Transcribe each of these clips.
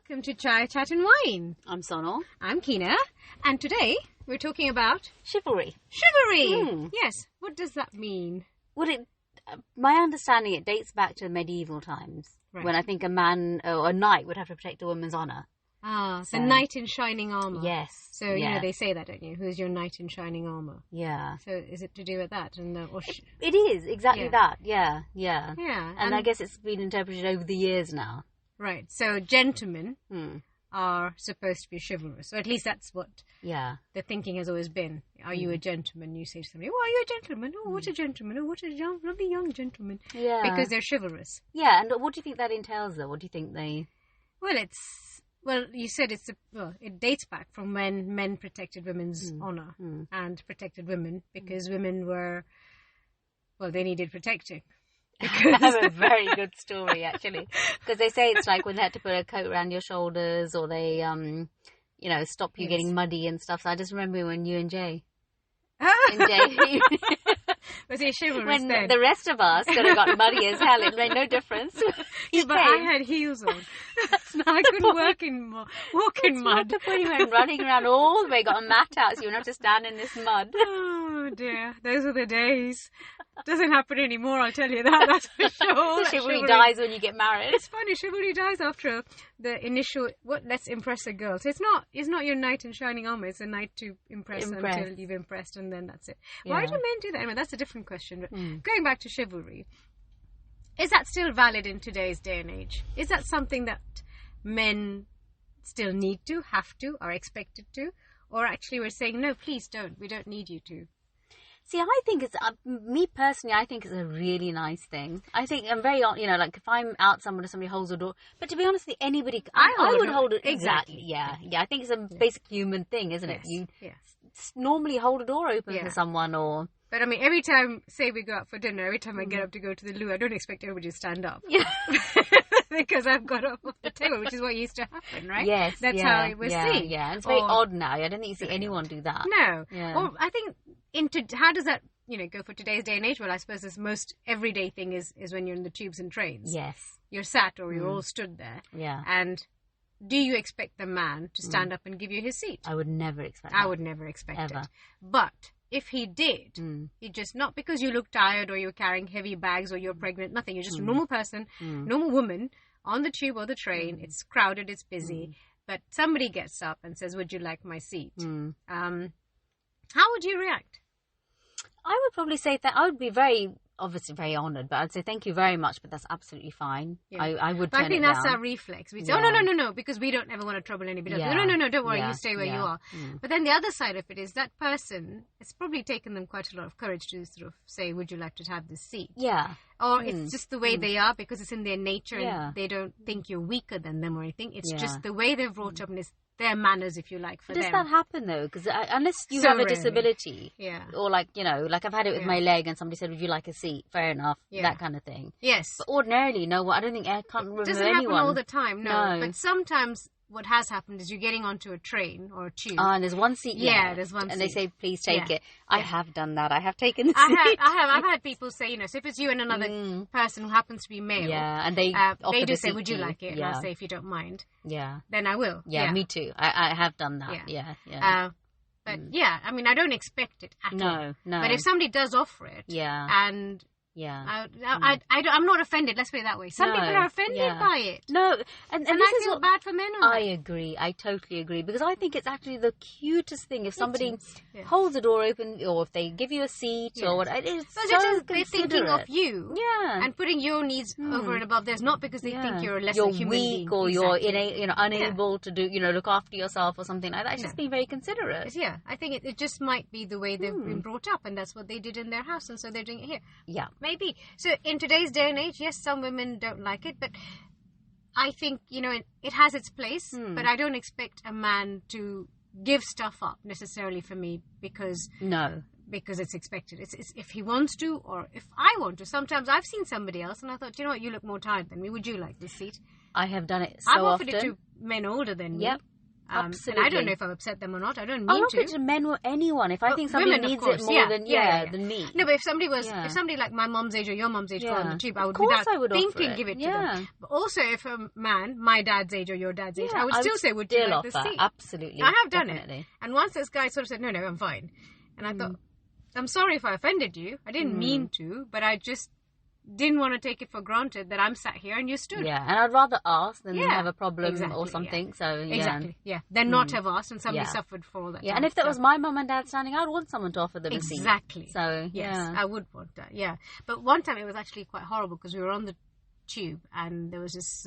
Welcome to Chai, Chat and Wine. I'm Sonal. I'm Keena. And today we're talking about... Chivalry. Chivalry! Yes. What does that mean? Well, my understanding, it dates back to medieval times. Right. When I think a man or a knight would have to protect a woman's honour. Ah, so knight in shining armour. Yes. So, you know, they say that, don't you? Who's your knight in shining armour? Yeah. So is it to do with that? And It is, exactly Yeah. that. Yeah, yeah. Yeah. And I guess it's been interpreted over the years now. Right. So gentlemen Hmm. are supposed to be chivalrous. Or at least that's what Yeah. the thinking has always been. Are you a gentleman? You say to somebody, oh, are you a gentleman? Oh, what a gentleman. Oh, what a lovely young gentleman. Yeah. Because they're chivalrous. Yeah, and what do you think that entails, though? What do you think they... Well, you said it dates back from when men protected women's honour and protected women because women were, they needed protecting. I have a very good story, actually. Because they say it's like when they had to put a coat around your shoulders or they, stop you getting muddy and stuff. So I just remember when you and Jay... Was he chivalrous when then? the rest of us could have got muddy as hell, it made no difference. Yeah, but I had heels on. So I couldn't walk in mud. The point you went running around all the way, got a mat out so you wouldn't have to stand in this mud. Oh dear, those were the days. Doesn't happen anymore, I'll tell you that, that's for sure. So chivalry dies when you get married. It's funny, chivalry dies after the initial, let's impress a girl. So it's not your knight in shining armour, it's a knight to impress until you've impressed and then that's it. Yeah. Why do men do that? Anyway, that's a different question. But going back to chivalry, is that still valid in today's day and age? Is that something that men still need to, have to, are expected to? Or actually we're saying, no, please don't, we don't need you to? See, I think it's, me personally, I think it's a really nice thing. I think I'm very, like if I'm out somewhere and somebody holds the door, but to be honest, anybody, I would hold it. Exactly. Yeah. Yeah. I think it's a basic human thing, isn't it? You normally hold a door open for someone or... But I mean, every time, say we go out for dinner, every time I get up to go to the loo, I don't expect everybody to stand up. Yeah. Because I've got off the table, which is what used to happen, right? Yes. That's how it was seen. Yeah. It's very odd now. I don't think you see anyone do that. No. Yeah. Or I think, how does that, go for today's day and age? Well, I suppose this most everyday thing is when you're in the tubes and trains. Yes. You're sat or you're all stood there. Yeah. And do you expect the man to stand up and give you his seat? I would never expect that. I would never expect Ever. it. But if he did, he just, not because you look tired or you're carrying heavy bags or you're pregnant, nothing. You're just a normal person, normal woman on the tube or the train. It's crowded, it's busy. But somebody gets up and says, would you like my seat? How would you react? I would probably say that I would be obviously very honoured, but I'd say thank you very much, but that's absolutely fine. Yeah. I would but turn I think it that's down. our reflex. We'd say, oh, no, because we don't ever want to trouble anybody else. No, don't worry, you stay where you are. But then the other side of it is that person, it's probably taken them quite a lot of courage to sort of say, would you like to have this seat? Yeah. Or it's just the way they are because it's in their nature and they don't think you're weaker than them or anything. It's just the way they're brought up and it's their manners, if you like, for them. Does that happen, though? Because unless you So have a rarely. disability, or like I've had it with my leg and somebody said, would you like a seat? Fair enough, that kind of thing. Yes. But ordinarily, no, I don't think I can't remember Doesn't anyone. happen all the time, no. But sometimes what has happened is you're getting onto a train or a tube. And there's one seat left, there's one and seat. they say, please take it. I have done that. I have taken the seat. I've had people say, so if it's you and another person who happens to be male, and they do say, seat would you to like it? And I'll say, if you don't mind, then I will. Yeah, me too. I have done that. Yeah. But I mean, I don't expect it at all. No. But if somebody does offer it, and I'm not offended. Let's put it that way. Some people are offended by it. No, and this I feel bad for men on I agree. I totally agree because I think it's actually the cutest thing if somebody holds the door open or if they give you a seat or what. It's so they're thinking of you, and putting your needs over and above theirs, not because they think you're a lesser human being. You're weak or you're unable to do look after yourself or something like that. It's just being very considerate. Yeah, I think it just might be the way they've been brought up, and that's what they did in their house, and so they're doing it here. Yeah. Maybe. So in today's day and age, yes, some women don't like it, but I think, it has its place, but I don't expect a man to give stuff up necessarily for me because it's expected. It's if he wants to or if I want to. Sometimes I've seen somebody else and I thought, what, you look more tired than me. Would you like this seat? I have done it I've offered it to men older than me. Yep. Absolutely. And I don't know if I've upset them or not. I don't mean to. Not to men or anyone. If I think somebody women, needs course, it more than me. No, but if somebody like my mom's age or your mom's age on the tube, I would without thinking give it to them. But also if a man, my dad's age or your dad's age, I would still say, would you like the seat? Absolutely. I have done it. And once this guy sort of said, no, I'm fine. And I thought, I'm sorry if I offended you. I didn't mean to, but I just didn't want to take it for granted that I'm sat here and you stood. Yeah, and I'd rather ask than have a problem or something. So exactly, than not have asked and somebody suffered for all that. Yeah, and if that was my mum and dad standing, I'd want someone to offer them a seat. Exactly. So yes, I would want that. Yeah, but one time it was actually quite horrible because we were on the tube and there was this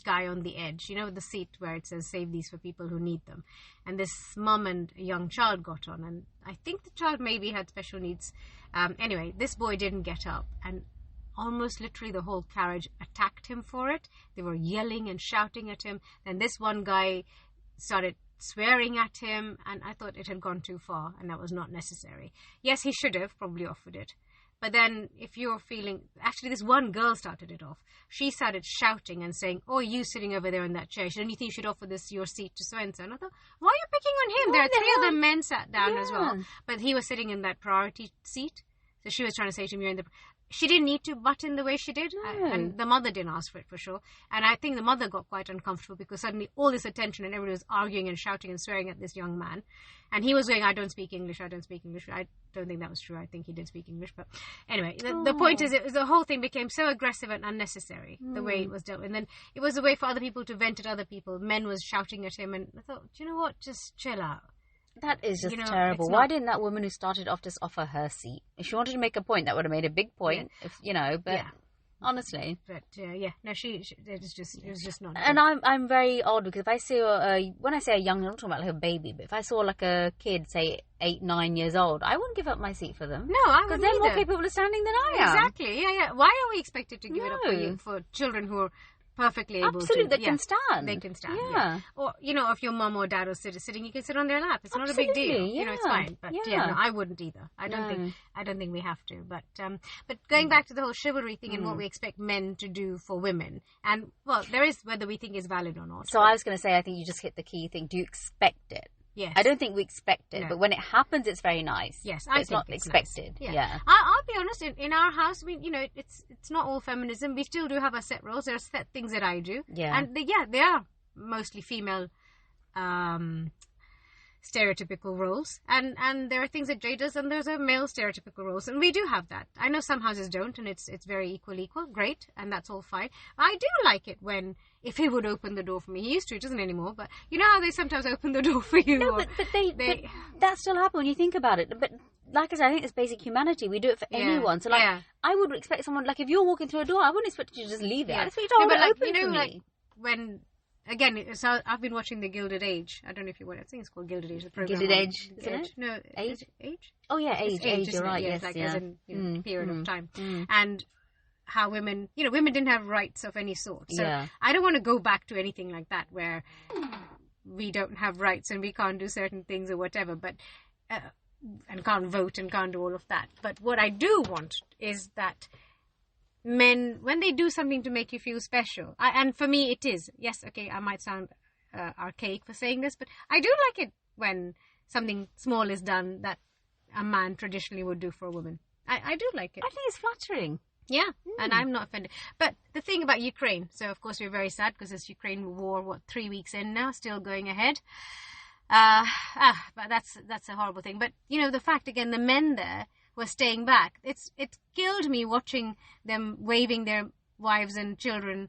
guy on the edge, the seat where it says save these for people who need them, and this mum and a young child got on, and I think the child maybe had special needs. Anyway, this boy didn't get up, and almost literally the whole carriage attacked him for it. They were yelling and shouting at him. Then this one guy started swearing at him, and I thought it had gone too far and that was not necessary. Yes, he should have probably offered it. But then if you're feeling... Actually, this one girl started it off. She started shouting and saying, oh, you sitting over there in that chair, don't you think you should offer your seat to so-and-so? And I thought, why are you picking on him? There are three other men sat down as well. But he was sitting in that priority seat. So she was trying to say to him, you're in the... She didn't need to butt in the way she did. No. And the mother didn't ask for it, for sure. And I think the mother got quite uncomfortable because suddenly all this attention and everybody was arguing and shouting and swearing at this young man. And he was going, I don't speak English. I don't speak English. I don't think that was true. I think he did speak English. But anyway, the point is the whole thing became so aggressive and unnecessary, the way it was dealt with. And then it was a way for other people to vent at other people. Men was shouting at him. And I thought, do you know what? Just chill out. That is just terrible. Why didn't that woman who started off just offer her seat? If she wanted to make a point, that would have made a big point. Yeah. But honestly, but no, it was just not. And I'm very odd because if I see when I say a young, I'm not talking about like a baby, but if I saw like a kid, say 8, 9 years old, I wouldn't give up my seat for them. No, I wouldn't. Because they're more capable of standing than I am. Exactly. Yeah. Why are we expected to give it up for children who are perfectly able to. They can stand. They can stand. Yeah. Or if your mum or dad was sitting, you can sit on their lap. It's not a big deal. Yeah. It's fine. But no, I wouldn't either. I don't think we have to. But going back to the whole chivalry thing and what we expect men to do for women, and there is whether we think is valid or not. So I was going to say, I think you just hit the key thing. Do you expect it? Yes. I don't think we expect it, but when it happens, it's very nice. Yes, it's not expected. Nice. Yeah. I'll be honest. In our house, it's not all feminism. We still do have our set roles. There are set things that I do. Yeah. And they are mostly female stereotypical roles, and there are things that Jay does, and there's a male stereotypical roles, and we do have that. I know some houses don't, and it's very equal, great, and that's all fine. I do like it if he would open the door for me. He used to, it doesn't anymore, but you know how they sometimes open the door for you. No, but that still happens when you think about it. But like I said, I think it's basic humanity. We do it for anyone. So I would expect someone, like if you're walking through a door, I wouldn't expect you to just leave it. I'd expect you to open for me. When. Again, so I've been watching The Gilded Age. I don't know if you want it. I think it's called Gilded Age. The program Gilded Age, isn't it? No, Age? Age? Oh yeah, Age. You're right. Yes, as in period of time, and how women didn't have rights of any sort. So I don't want to go back to anything like that where we don't have rights and we can't do certain things or whatever. But and can't vote and can't do all of that. But what I do want is that men, when they do something to make you feel special, and for me it is, yes, okay, I might sound archaic for saying this, but I do like it when something small is done that a man traditionally would do for a woman. I do like it. I think it's flattering. Yeah, and I'm not offended. But the thing about Ukraine, so of course we're very sad because this Ukraine war, 3 weeks in now, still going ahead. But that's a horrible thing. But, the fact, again, the men there were staying back. It killed me watching them waving their wives and children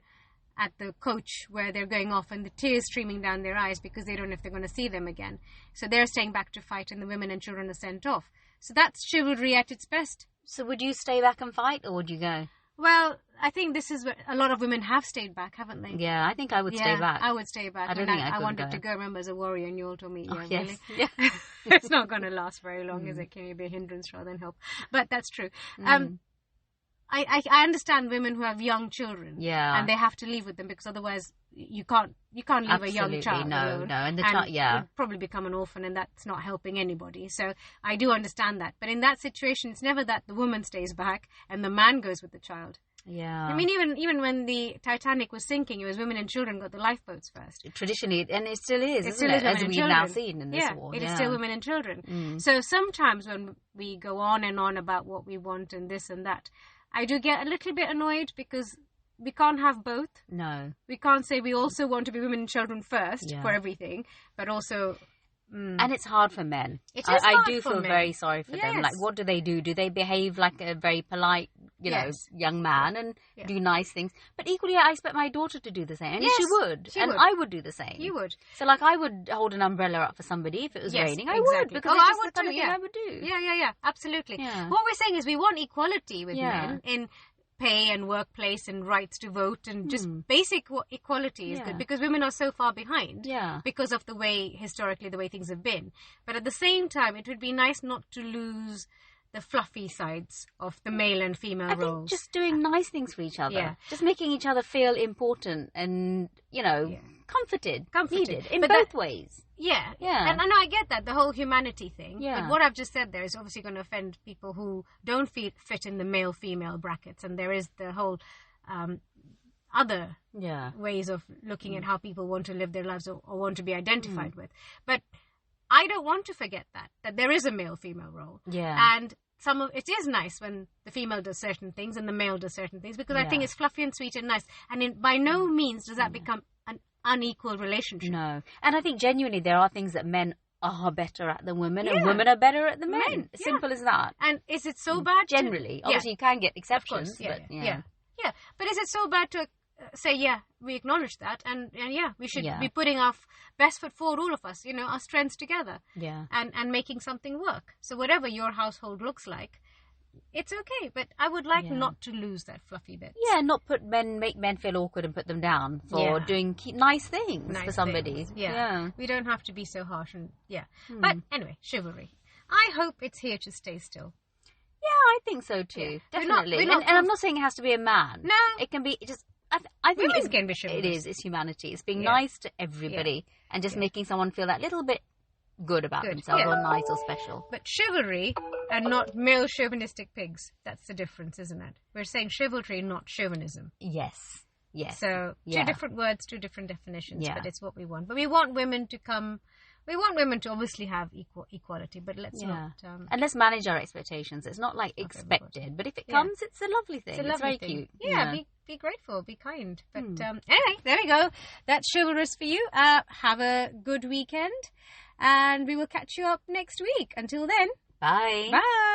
at the coach where they're going off and the tears streaming down their eyes because they don't know if they're going to see them again. So they're staying back to fight and the women and children are sent off. So that's chivalry at its best. So would you stay back and fight or would you go? Well, I think this is where a lot of women have stayed back, haven't they? Yeah, I think I would stay back. I would stay back. I don't think I wanted to go, remember, as a warrior, and you all told me, yes. Really? Yeah. It's not going to last very long, is it? Can you be a hindrance rather than help? But that's true. I understand women who have young children. Yeah. And they have to leave with them because otherwise you can't leave a young child alone. No, and the child, would probably become an orphan, and that's not helping anybody. So I do understand that. But in that situation, it's never that the woman stays back and the man goes with the child. Yeah. I mean, even when the Titanic was sinking, it was women and children got the lifeboats first. Traditionally, and it still is, It still is women as and we've children. now seen in this war. It is still women and children. So sometimes when we go on and on about what we want and this and that, I do get a little bit annoyed because we can't have both. No. We can't say we also want to be women and children first for everything, but also... And it's hard for men. It is I do hard for feel men. very sorry for them. Like, what do? Do they behave like a very polite, young man and do nice things? But equally, I expect my daughter to do the same. And she would. I would do the same. You would. So, like, I would hold an umbrella up for somebody if it was raining. I would, because it's just the kind of thing I would do. Yeah, absolutely. Yeah. What we're saying is we want equality with men in pay and workplace and rights to vote and just basic equality is good, because women are so far behind because of the way things have been. But at the same time, it would be nice not to lose the fluffy sides of the male and female roles. I think just doing nice things for each other, just making each other feel important and, comforted, needed in both ways. Yeah. And I know I get that, the whole humanity thing. Yeah. But what I've just said there is obviously going to offend people who don't fit in the male-female brackets. And there is the whole other ways of looking at how people want to live their lives or want to be identified with. But I don't want to forget that there is a male-female role. Yeah. And it is nice when the female does certain things and the male does certain things, because I think it's fluffy and sweet and nice. And by no means does that become an unequal relationship. No. And I think genuinely there are things that men are better at than women, and women are better at the men. Simple as that. And is it so bad? Generally. Obviously, you can get exceptions. Of course, but But is it so bad to say, we acknowledge that, and we should be putting our best foot forward, all of us, our strengths together, and making something work. So whatever your household looks like, it's okay, but I would like not to lose that fluffy bit. Yeah, not make men feel awkward and put them down for doing nice things for somebody. Yeah. We don't have to be so harsh But anyway, chivalry. I hope it's here to stay still. Yeah, I think so too. Definitely. And I'm not saying it has to be a man. No. It can be just... I think women can be chivalrous. It is. It's humanity. It's being nice to everybody and just making someone feel that little bit good about themselves or nice or special. But chivalry and not male chauvinistic pigs. That's the difference, isn't it? We're saying chivalry, not chauvinism. Yes. So two different words, two different definitions, but it's what we want. But we want women to come... We want women to obviously have equality, but let's not... and let's manage our expectations. It's not like expected, but if it comes, it's a lovely thing. It's very cute. Yeah, be grateful, be kind. But anyway, there we go. That's chivalrous for you. Have a good weekend, and we will catch you up next week. Until then, bye. Bye.